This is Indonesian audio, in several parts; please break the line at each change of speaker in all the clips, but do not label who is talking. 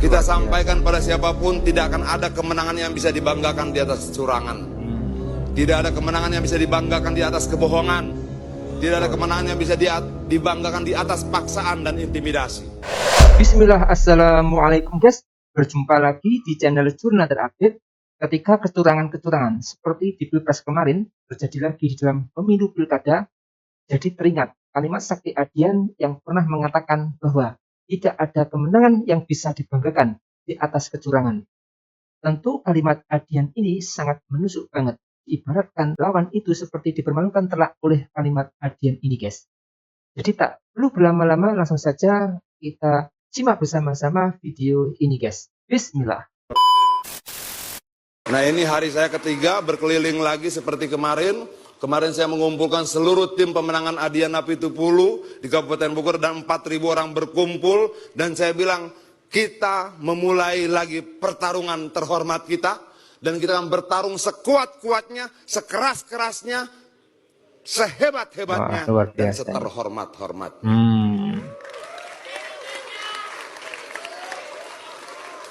Kita sampaikan pada siapapun, tidak akan ada kemenangan yang bisa dibanggakan di atas kecurangan. Tidak ada kemenangan yang bisa dibanggakan di atas kebohongan. Tidak ada kemenangan yang bisa dibanggakan di atas paksaan dan intimidasi.
Bismillah, assalamualaikum guys. Berjumpa lagi di channel Jurnal Terupdate. Ketika kecurangan-kecurangan seperti di Pilpres kemarin terjadi lagi di dalam pemilu pilkada, jadi teringat kalimat Sakti Adian yang pernah mengatakan bahwa tidak ada kemenangan yang bisa dibanggakan di atas kecurangan. Tentu kalimat Adian ini sangat menusuk banget. Ibaratkan lawan itu seperti dipermalukan telak oleh kalimat Adian ini guys. Jadi tak perlu berlama-lama, langsung saja kita simak bersama-sama video ini guys. Bismillah.
Nah, ini hari saya ketiga berkeliling lagi seperti kemarin. Kemarin saya mengumpulkan seluruh tim pemenangan Adian Apitupulu di Kabupaten Bogor dan 4.000 orang berkumpul. Dan saya bilang, kita memulai lagi pertarungan terhormat kita. Dan kita akan bertarung sekuat-kuatnya, sekeras-kerasnya, sehebat-hebatnya, dan seterhormat-hormatnya.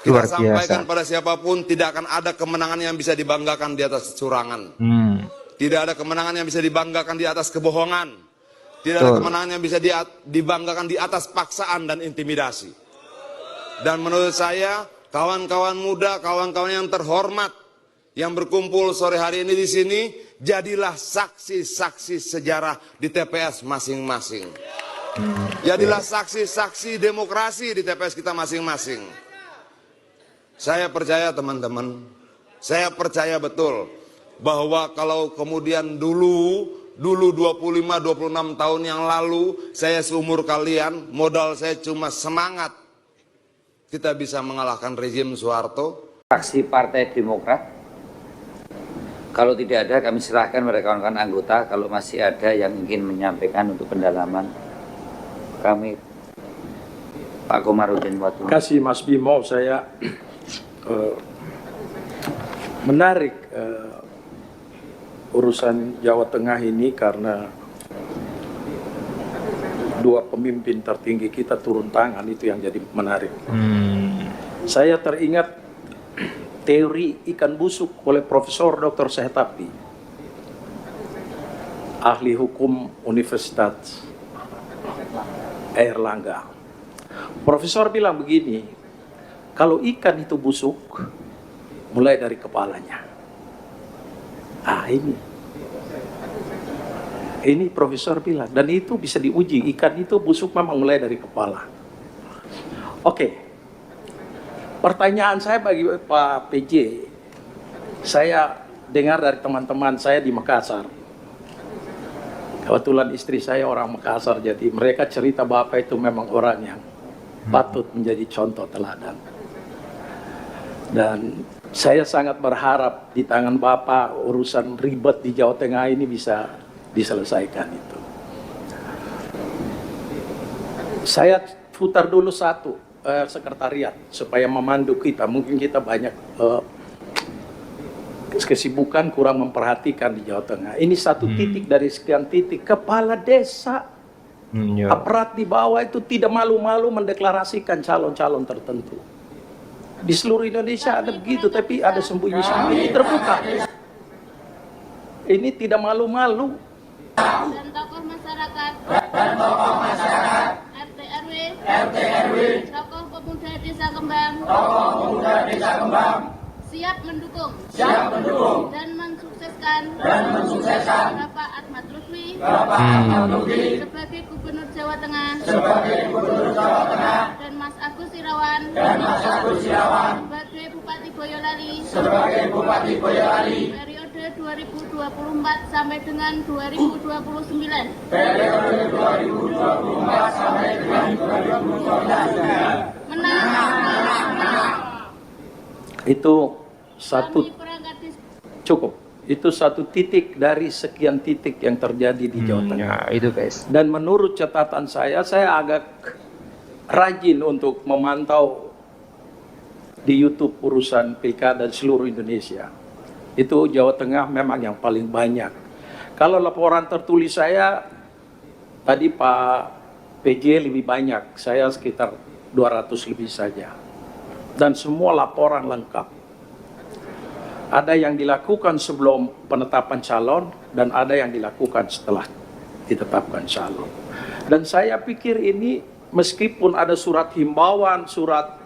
Kita sampaikan pada siapapun, tidak akan ada kemenangan yang bisa dibanggakan di atas kecurangan. Tidak ada kemenangan yang bisa dibanggakan di atas kebohongan. Tidak ada kemenangan yang bisa dibanggakan di atas paksaan dan intimidasi. Dan menurut saya, kawan-kawan muda, kawan-kawan yang terhormat, yang berkumpul sore hari ini di sini, jadilah saksi-saksi sejarah di TPS masing-masing. Jadilah saksi-saksi demokrasi di TPS kita masing-masing. Saya percaya teman-teman, saya percaya betul bahwa kalau kemudian dulu 25-26 tahun yang lalu, saya seumur kalian, modal saya cuma semangat, kita bisa mengalahkan rezim Soeharto.
Fraksi Partai Demokrat, kalau tidak ada kami serahkan pada kawan-kawan anggota. Kalau masih ada yang ingin menyampaikan untuk pendalaman, kami Pak Komarudin Watubun.
Terima kasih Mas Bimo. Saya menarik urusan Jawa Tengah ini karena dua pemimpin tertinggi kita turun tangan, itu yang jadi menarik. Saya teringat teori ikan busuk oleh Profesor Dr. Sehtapi, ahli hukum Universitas Airlangga. Profesor bilang begini, kalau ikan itu busuk, mulai dari kepalanya. Ini profesor bilang, dan itu bisa diuji, ikan itu busuk memang mulai dari kepala. Oke, pertanyaan saya bagi Pak PJ, saya dengar dari teman-teman saya di Makassar. Kebetulan istri saya orang Makassar, jadi mereka cerita Bapak itu memang orang yang patut menjadi contoh teladan. Dan saya sangat berharap di tangan Bapak urusan ribet di Jawa Tengah ini bisa diselesaikan itu. Saya putar dulu satu sekretariat supaya memandu kita. Mungkin kita banyak kesibukan, kurang memperhatikan di Jawa Tengah. Ini satu titik dari sekian titik. Kepala desa, aparat di bawah itu tidak malu-malu mendeklarasikan calon-calon tertentu. Di seluruh Indonesia ada begitu, tapi ada sembunyi-sembunyi, terbuka. Ini tidak malu-malu.
Dan tokoh masyarakat, RT RW, tokoh pemuda desa Kembang, siap mendukung dan mensukseskan Bapak Ahmad Lutfi sebagai Gubernur Jawa Tengah, dan Mas Agus Irawan sebagai Bupati Boyolali periode 2024 sampai dengan 2029. Menang.
Itu satu, cukup. Itu satu titik dari sekian titik yang terjadi di Jawa Tengah.
Itu guys.
Dan menurut catatan saya agak rajin untuk memantau di YouTube urusan pilkada dan seluruh Indonesia. Itu Jawa Tengah memang yang paling banyak. Kalau laporan tertulis saya, tadi Pak PJ lebih banyak, saya sekitar 200 lebih saja. dan semua laporan lengkap. Ada yang dilakukan sebelum penetapan calon dan ada yang dilakukan setelah ditetapkan calon. Dan saya pikir ini meskipun ada surat himbauan, surat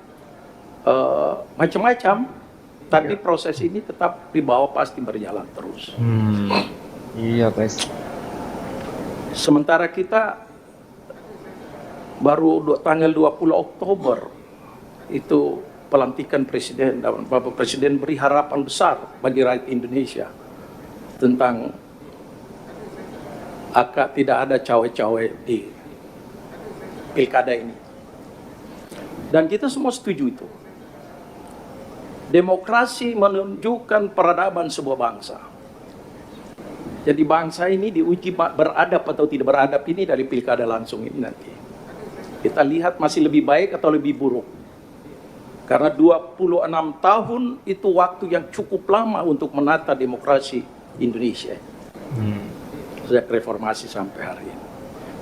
macam-macam, tapi proses ini tetap di bawah pasti berjalan terus.
Iya guys.
Sementara kita baru tanggal 20 Oktober itu pelantikan presiden, dan Bapak Presiden beri harapan besar bagi rakyat Indonesia tentang tidak ada cawe-cawe di pilkada ini. Dan kita semua setuju itu. Demokrasi menunjukkan peradaban sebuah bangsa. Jadi bangsa ini diuji beradab atau tidak beradab ini dari pilkada langsung ini nanti. Kita lihat masih lebih baik atau lebih buruk. Karena 26 tahun itu waktu yang cukup lama untuk menata demokrasi Indonesia. Sejak reformasi sampai hari ini.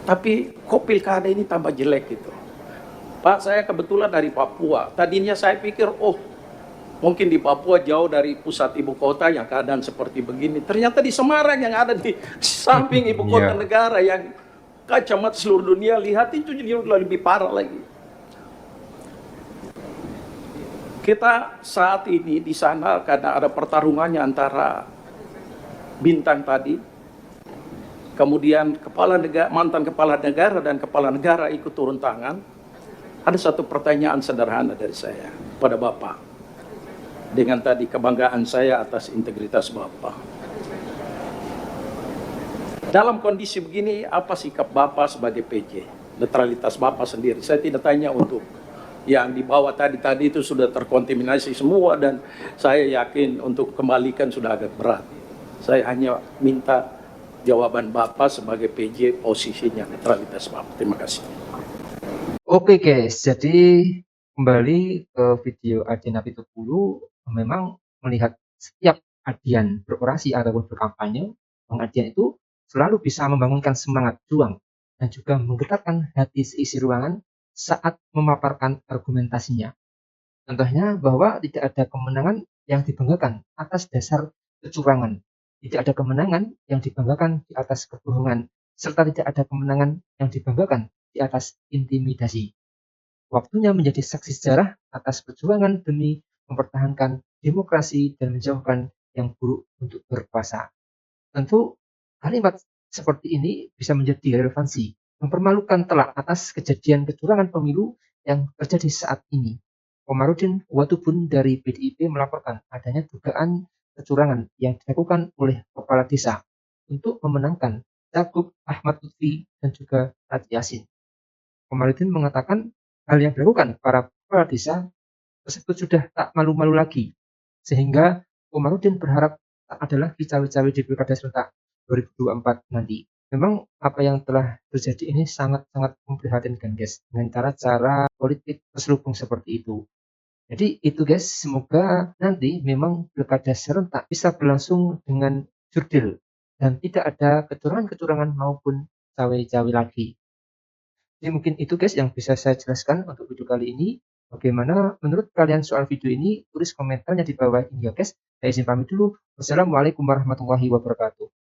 Tapi kok pilkada ini tambah jelek gitu. Pak, saya kebetulan dari Papua. Tadinya saya pikir, mungkin di Papua jauh dari pusat ibu kota yang keadaan seperti begini. Ternyata di Semarang yang ada di samping ibu kota negara yang kacamata seluruh dunia lihat itu jadi lebih parah lagi. Kita saat ini di sana karena ada pertarungannya antara bintang tadi, kemudian mantan kepala negara dan kepala negara ikut turun tangan. Ada satu pertanyaan sederhana dari saya pada Bapak. Dengan tadi kebanggaan saya atas integritas Bapak. Dalam kondisi begini, apa sikap Bapak sebagai PJ? Netralitas Bapak sendiri. Saya tidak tanya untuk yang dibawa tadi itu sudah terkontaminasi semua dan saya yakin untuk kembalikan sudah agak berat. Saya hanya minta jawaban Bapak sebagai PJ posisinya netralitas Bapak. Terima kasih.
Oke guys, jadi kembali ke video Adian Apitupulu. Memang melihat setiap Adian berorasi ataupun berkampanye, Bang Adian itu selalu bisa membangunkan semangat juang dan juga menggetarkan hati seisi ruangan saat memaparkan argumentasinya. Contohnya bahwa tidak ada kemenangan yang dibanggakan atas dasar kecurangan, tidak ada kemenangan yang dibanggakan di atas kebohongan, serta tidak ada kemenangan yang dibanggakan di atas intimidasi. Waktunya menjadi saksi sejarah atas perjuangan demi mempertahankan demokrasi dan menjauhkan yang buruk untuk berkuasa. Tentu kalimat seperti ini bisa menjadi relevansi mempermalukan telak atas kejadian kecurangan pemilu yang terjadi saat ini. Komarudin Watubun dari PDIP melaporkan adanya dugaan kecurangan yang dilakukan oleh kepala desa untuk memenangkan Cagup Ahmad Lutfi dan juga Rat Yasin. Komarudin mengatakan hal yang dilakukan para kepala desa tersebut sudah tak malu-malu lagi, sehingga Komarudin berharap tak ada lagi cawe-cawe di pilkada serentak 2024 nanti. Memang apa yang telah terjadi ini sangat-sangat memprihatinkan guys, dengan cara politik terselubung seperti itu. Jadi itu guys, semoga nanti memang pilkada serentak bisa berlangsung dengan jurdil dan tidak ada kecurangan-kecurangan maupun cawe-cawe lagi. Jadi mungkin itu guys yang bisa saya jelaskan untuk video kali ini. Bagaimana menurut kalian soal video ini? Tulis komentarnya di bawah ini ya guys. Saya izin pamit dulu. Wassalamualaikum warahmatullahi wabarakatuh.